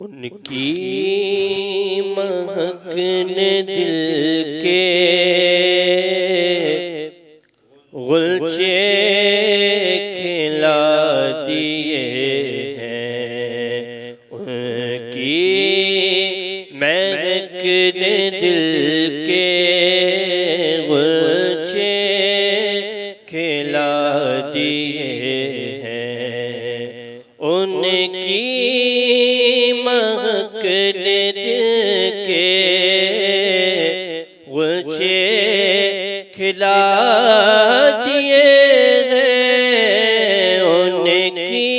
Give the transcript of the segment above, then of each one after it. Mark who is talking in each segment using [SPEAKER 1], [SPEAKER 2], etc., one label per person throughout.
[SPEAKER 1] उनकी महक ने दिल के गुलचे खिला दिए हैं। उनकी महक ने दिल के गुलचे खिला दिए हैं। उनकी महक ने दिल के गुलचे खिला दिए हैं। उनकी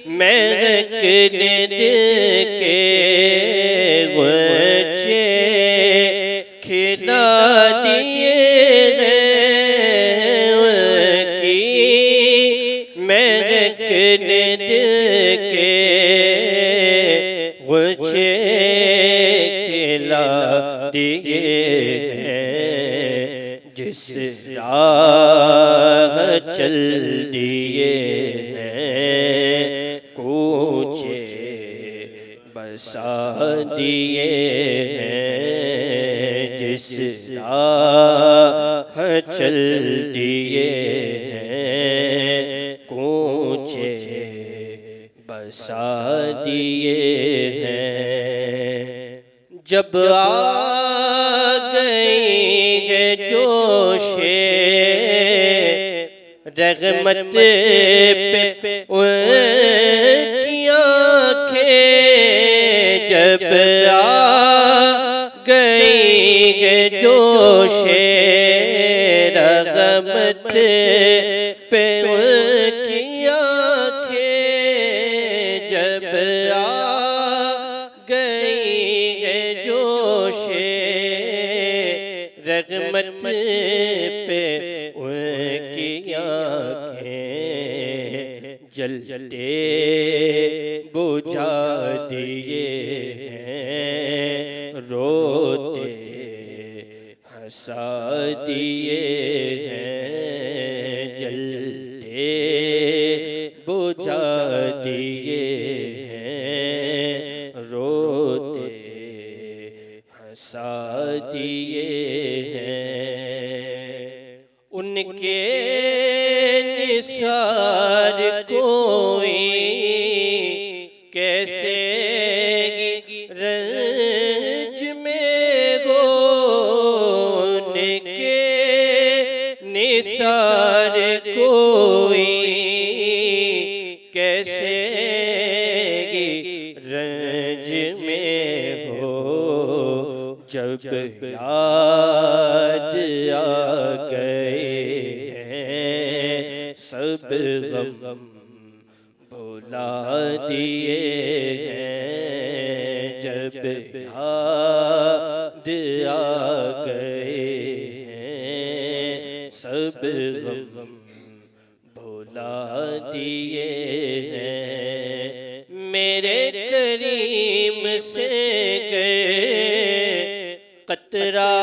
[SPEAKER 1] महक ने दिल के गुलचे खिला दिए हैं। उनकी महक ने दिल के गुलचे खिला दिए हैं। जिस राह चल दिए हैं, कूचे बसा दिए हैं। जिस राह चल दिए हैं, कूचे बसा दिए हैं। जब आ गई है जोशे रहमत पे उनकी आँखें, जब आ गई है जोशे रहमत पे उनकी आँखें, जब आ गई है जोशे रहमत पे उनकी आँखें, जलते बुझा दिए हैं। रोते हंसा दिए हैं। जलते बुझा दिए हैं। रोते हंसा दिए हैं। उनके निसार कोई कैसे रंज में हो। उनके निसार कोई कैसे रंज में हो। जब याद आ गए हैं, सब गम भुला दिए हैं। जब याद आ गए हैं, सब गम भुला दिए हैं। मेरे करीम से कतरा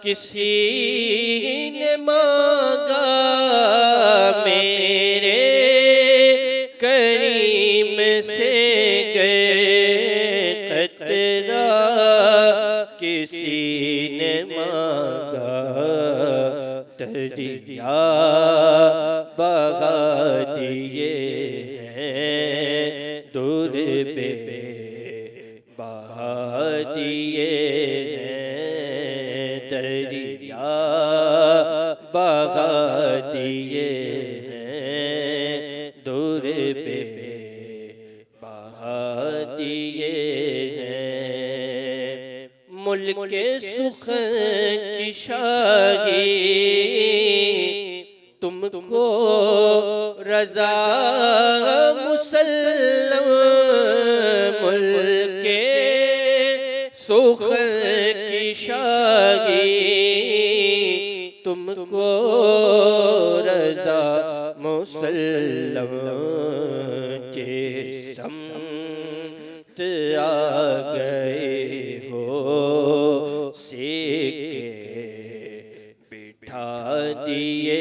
[SPEAKER 1] किसी ने मांगा, मेरे करीम से कतरा किसी ने मांगा। दरिया बहा दिए हैं, दूर पे बहा दिए हैं। दरिया बहा दिए हैं, दूर पे बहा दिए हैं। मुल्क सुख की शाही तुमको रजा मुसल्लम। मुल्क सुख की शाही तुमको रजा मुसल्लम। जिसम आ गए हो सीके बिठा दिए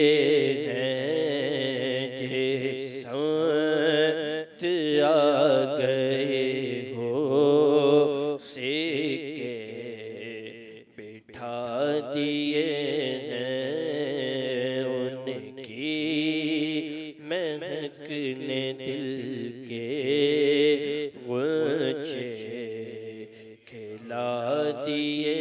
[SPEAKER 1] हैं। जिसम आ गए ला दिए